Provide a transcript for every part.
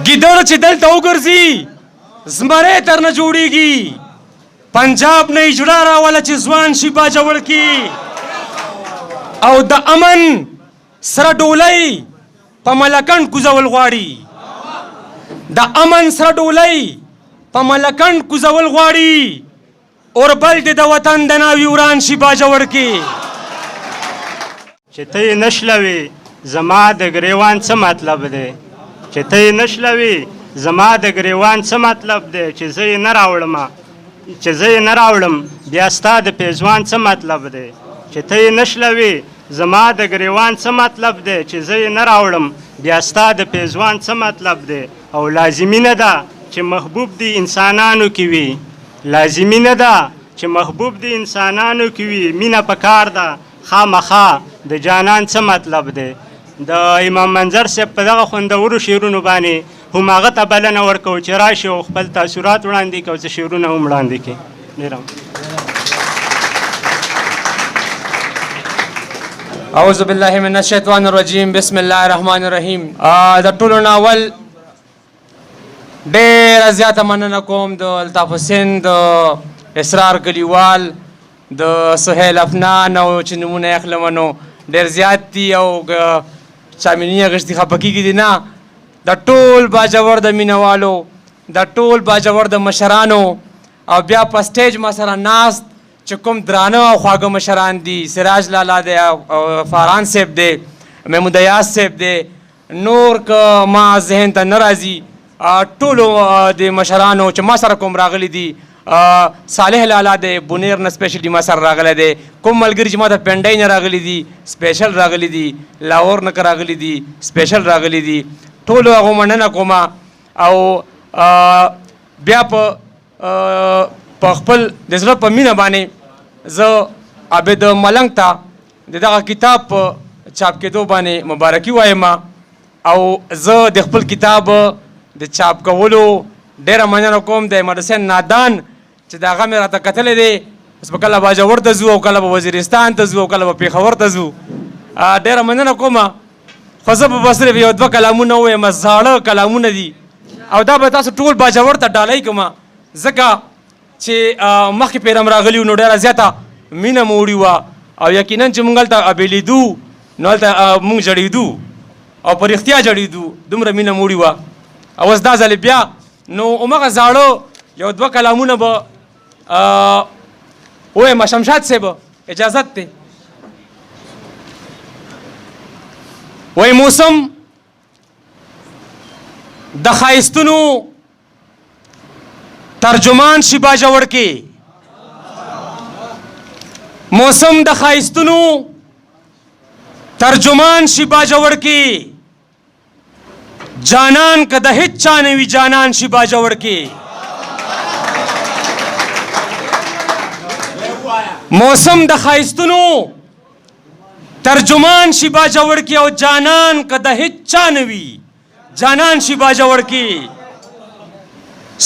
ګیدړ چې دلته وګرځي زمری تر نه جوړیږي پنجاب نه یې جوړه راوله چې ځوان شي باجوړ کې او د امن سره ډولۍ په ملکنډ کوزول غواړي د امن سره ډولۍ په ملکنډ کوزول غواړي اوربل دې د وطن د ناوي وران شي باجوړ کې چې ته یې نشلوې زما د ګریوان څه مطلب دی چې ته یې نشلوې زما د ګریوان څه مطلب دی چې زه یې نه راوړم بیا ستا د پیزوان څه مطلب دی چې ته یې نشلوې زما د ګریوان څه مطلب دی چې زه یې نه راوړم بیا ستا د پیزوان څه مطلب دی او لازمي نه ده چې محبوب دی انسانانو کې وي لازمي نه ده چې محبوب دی انسانانو کې وي مینه پکار ده خامخا د جانان څه مطلب دی د امام منظر صاحب په دغه خوندورو شعرونو باندې هم هغه ته بلنه ورکوو چې راشي او خپل تاثرات وړاندې کړي او څه شعرونه هم وړاندې کړي اعوذ بالله من الشیطان الرجیم بسم الله الرحمن الرحیم د ټولو ناول ډېره زیاته مننه کوم د الطاف حسین د اسرار کلیوال د سهیل افنان او چې نومونه یې اخلمنو ډېر زیات دي او چا مې نه اخیستي خفه کېږي دي نه د ټول باجوړ د مینهوالو د ټول باجوړ د مشرانو او بیا په سټیج ما سره ناست چې کوم درانه او خواږه مشران دي سراج لالا دی او فاران صاحب دی محمود ایاز صاحب دی نور که ما ذهن ته نه راځي ټولو د مشرانو چې ما سره کوم راغلي دي صالح لالا دی بونیر نه سپیشلی ما سره راغلی دی کوم ملګري چې ما ته پنډۍ نه راغلي دي سپیشل راغلي دي لاهور نه که راغلي دي سپیشل راغلي دي ټولو هغو مننه کوم او بیا په خپل د زړه په مینه باندې زه عابد ملنګ ته د دغه کتاب په چاپ کېدو باندې مبارکي وایم او زه د خپل کتاب د چاپ کولو ډېره مننه کوم د احمد حسین نادان چې د هغه مې راته کتلی دی اوس به کله باجوړ ته ځو او کله به وزیرستان ته ځو او کله به پېښور ته ځو ډېره مننه کوم خو زه به صرف یو دوه کلامونه ووایم زاړه کلامونه دي او دا به تاسو ټول باجوړ ته ډالۍ کوم ځکه چې مخکې پیرم راغلي نو ډېره زیاته مینه مو وړې وه او یقینا چې موږ هلته بیلیدو نو هلته موږ ژړېدو او په رښتیا ژړېدو دومره مینه مو وړې وه او اوس دا ځلې بیا نو همغه زاړه یو دوه کلامونه به ووایم شمشاد صاحب اجازت دی وای موسم د ښایستونو ترجمان شي باجوړ کې موسم د ښایستونو ترجمان شي باجوړ کې جانان که د هیڅ چا نه وي جانان شي باجوړ کې موسم د ښایستونو ترجمان شي باجوړ کې او جانان که د هیڅ چا نه وي جانان شي باجوړ کې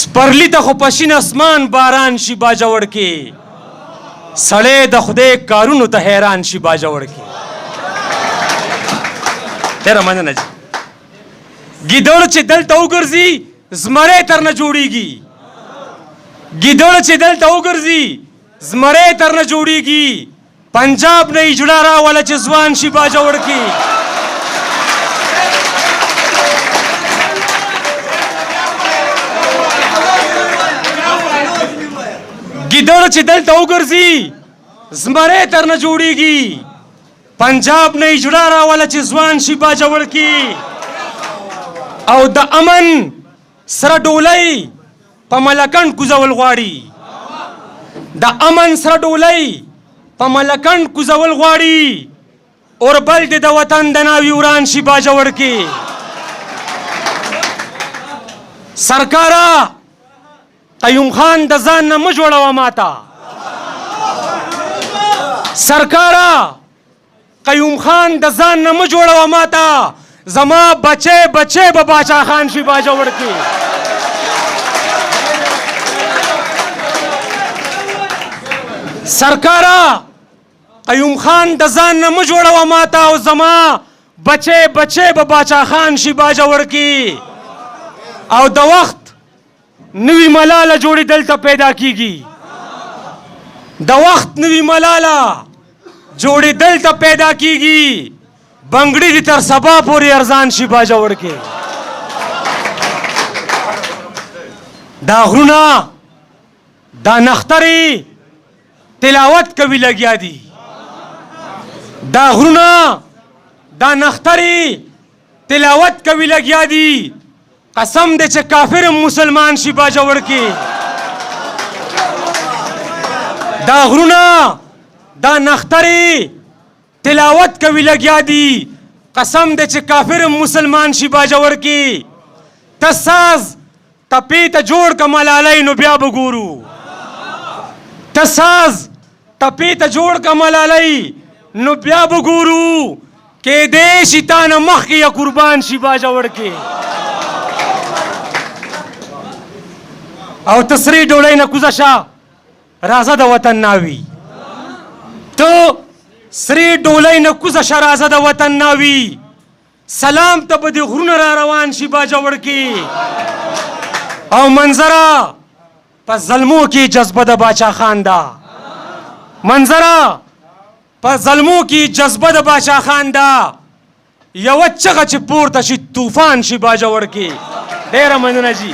سپرلی ته خو پشین اسمان باران شي باجوړ کې سړی د خدای کارونو ته حیران شي باجوړ کې ډېره مننه جي ګیدړ چې دلته وګرځي زمری تر نه جوړیږي ګیدړ چې دلته وګرځي زمری تر نه جوړیږي پنجاب نه یې جوړه راوله چې ځوان شي باجوړ کې ګیدړ چې دلته وګرځي زمری تر نه جوړیږي پنجاب نه یې جوړه راوله چې ځوان شي باجوړ کې او د امن سره ډولۍ په ملکنډ کوزول غواړي د امن سره ډولۍ په ملکنډ کوزول غواړي اوربل دې د وطن د ناوي وران شي باجوړ کې سرکاره قیوم خان د ځان نه مه جوړوه ماته سرکاره قیوم خان د ځان نه مه جوړوه ماته زما بچه بچه به باچا خان شي باجوړ کې سرکاره قیوم خان د ځان نه مه جوړوه ماته او زما بچه بچه به باچا خان شي باجوړ کې او د وخت نوی ملاله جوړې دلته پیدا کیږي د وخت نوی ملاله جوړې دلته پیدا کیږي بنګړي دي تر سبا پورې ارزان شي باجوړ کې دا غرونه دا نخترې تلاوت کوي لګیا دي دا غرونه دا نخترې تلاوت کوي لګیا دي قسم دې چې کافر مسلمان شي باجوړ کې دا غرونه دا نخترې تلاوت کوي لګیا دي قسم دې چې کافر مسلمان شي باجوړ کې ته ساز تپې ته جوړ که ملالۍ نو بیا به ګورو ته ساز تپې ته جوړ که ملالۍ نو بیا به ګورو کېدی شي تا نه مخکې یا قربان شي باجوړ کې او ته سرې ډولۍ نه کوزه شه راځه د وطن ناوي ته سرې ډولۍ نه کوزه شه راځه د وطن ناوي سلام ته به دې غرونه را روان شي باجوړ کې او منظره په ظلمو کې جذبه د باچا خان ده منظره په ظلمو کې جذبه د باچا خان ده یوه چغه چې پورته شي طوفان شي باجوړ کې ډېره مننه جي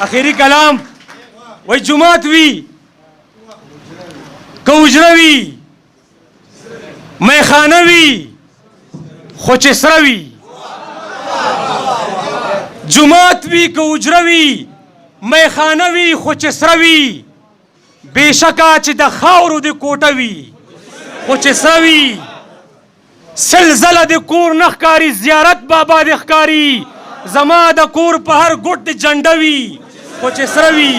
اخري کلام وای جومات وي که حجره وي میخانه وي خو چې سره وي جومات وي که حجره وي میخانه وي خو چې سره وي بېشکه چې د خاورو د کوټه وي خو چې سره وي سلزله د کور نه ښکاري زیارت بابا د ښکاري زما د کور په هر ګوټ د جنډه وي خو چې سره وي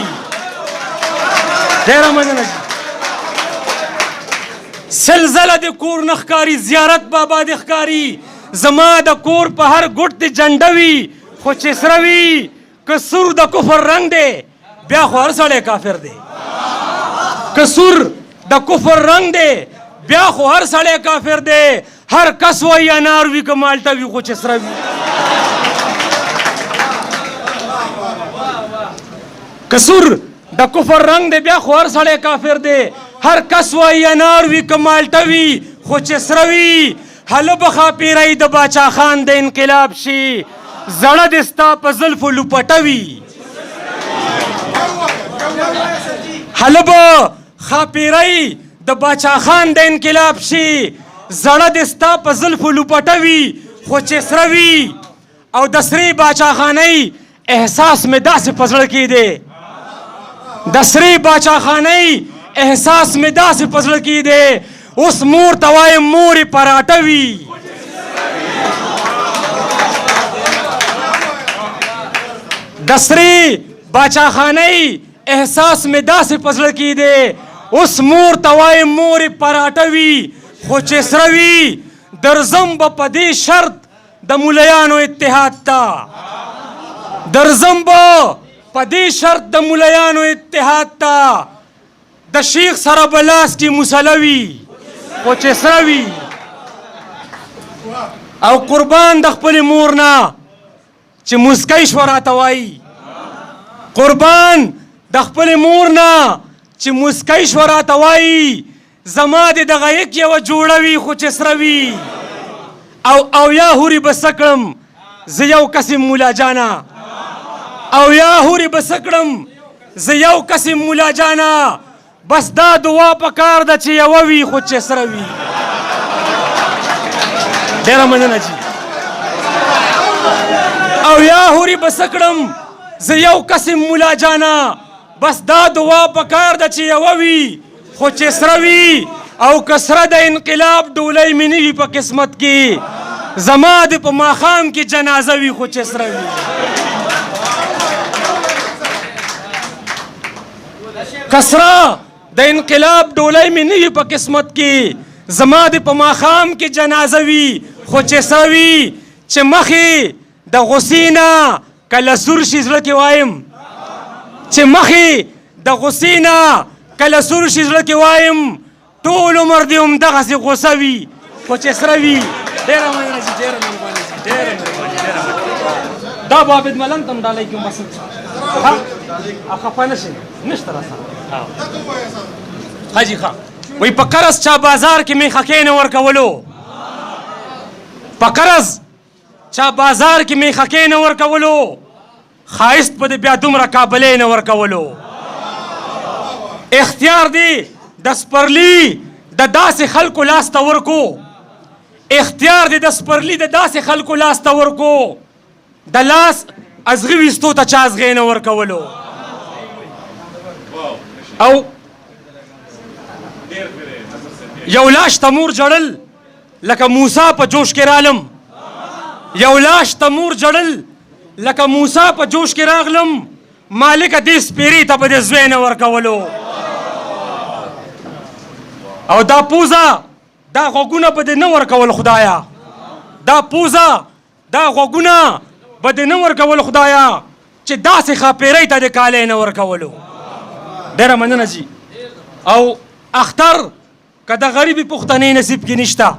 ډېره مننه سلزله د کور نه ښکاري زیارت بابا د ښکاري زما د کور په هر ګوټ د جنډه وي خو چې سره وي که سور د کفر رنګ دی بیا خو هر سړی کافر دی که سور د کفر رنګ دی بیا خو هر سړی کافر دی هر کس وایي انار وي که مالټه وي خو چې سره وي که سور د کفر رنګ دی بیا خو هر سړی کافر دی هر کس وایي انار وي که مالټه وي خو چې سره وي هله به ښاپیرۍ د باچا خان د انقلاب شي زړه دې ستا په زلفو لوپټه وي هله به ښاپیرۍ د باچا خان د انقلاب شي زړه دې ستا په زلفو لوپټه وي خو چې سره وي او د سرې باچا خانۍ احساس مې داسې په زړه کې دی د سرې باچا خانۍ احساس مې داسې په زړه کې دی اوس مور ته وایم مورې پراټه وي د سرې باچا خانۍ احساس مې داسې په زړه کې دی اوس مور ته وایم مورې پراټه وي خو چې سره وي درځم به په دې شرط د ملیانو اتحاد ته درځم به په دې شرط د ملیانو اتحاد ته د شیخ سره به لاس کې مسله وي خو چې سره وي او قربان د خپلې مور نه چې مسکی شوه راته وایي قربان د خپلې مور نه چې مسکی شوه راته وایي زما دې دغه یک یوه جوړه وي خو چې سره وي او یا هورې به څه کړم زه یو قسم مولا جانه او یا هورې به څه کړم زه یو قسم مولا جانه بس دا دعا پکار ده چې یوه وي خو چې سره وي ډېره مننه جي او یا هورې به څه کړم زه یو قسم مولا جانه بس دا دعا پکار ده چې یوه وي خو چې سره وي او که سره د انقلاب ډولۍ مې نه وي په قسمت کې زما د په ماښام کې جنازه وي خو چې سره وي که سره د انقلاب ډولۍ مې نه وي په قسمت کې زما د په ماښام کې جنازه وي خو چې سره وي چې مخې د غصې نه کله سور شي زړه کې وایم چې مخې د غصې نه کله سور شي زړه کې وایم ټول عمر دې همدغسې غوسه وي خو چې سره وي ډېره مننه جي ډېره مهرباني جي ډېره مهرباني دا به عابد ملنګ ته هم ډالۍ کړم بس خفه نه شي نشته راسره حاجي ښه وایي په قرض چا بازار کې میخه کینه ورکولو په قرض چا بازار کې میخه کینه ورکولو ښایست په د بیا دومره کابلې نه ورکولو اختیار دی د سپرلي د داسې خلکو لاس ته ورکو اختیار دی د سپرلي د داسې خلکو لاس ته ورکو د لاس ازغي ویستو ته چا ازغې نه ورکولو او یو لاش ته مور جړل لکه موسی په جوش کې رالم یو لاش ته مور جړل لکه موسی په جوش کې راغلم مالکه دې سپیرې ته به دې زوی نه ورکولو او دا پوزه دا غوږونه به دې نه ورکول خدایا دا پوزه دا غوږونه به دې نه ورکول خدایا چې داسې ښاپیرۍ ته دې کالی نه ورکولو ډېره مننه جي او اختر که د غریبي پښتنې نصیب کې نشته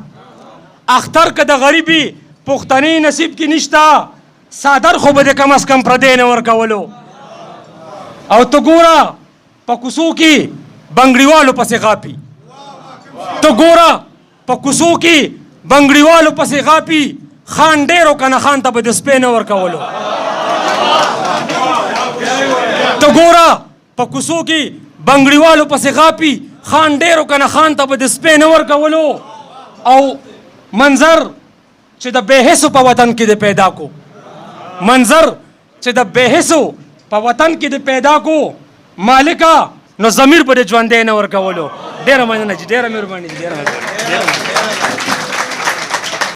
اختر که د غریبي پښتنې نصیب کې نشته صادر خو به دې کم از کم پردی نه ورکولو او ته ګوره په کوڅو کې بنګړیوالو پسې غاپي ته ګوره په کوڅو کې بنګړیوالو پسې غاپي خان ډېر و که نه خان ته به د سپی نه ورکولو ته ګوره په کوڅو کې بنګړیوالو پسې غاپي خان ډېر و که نه خان ته به د سپی نه ورکولو او منظر چې د بېحسو په وطن کې د پیدا کو منظر چې د بېحسو په وطن کې د پیدا کو مالکه نو ضمیر به د ژوندی نه ورکولو ډېره مننه جي ډېره مهرباني جي ډېره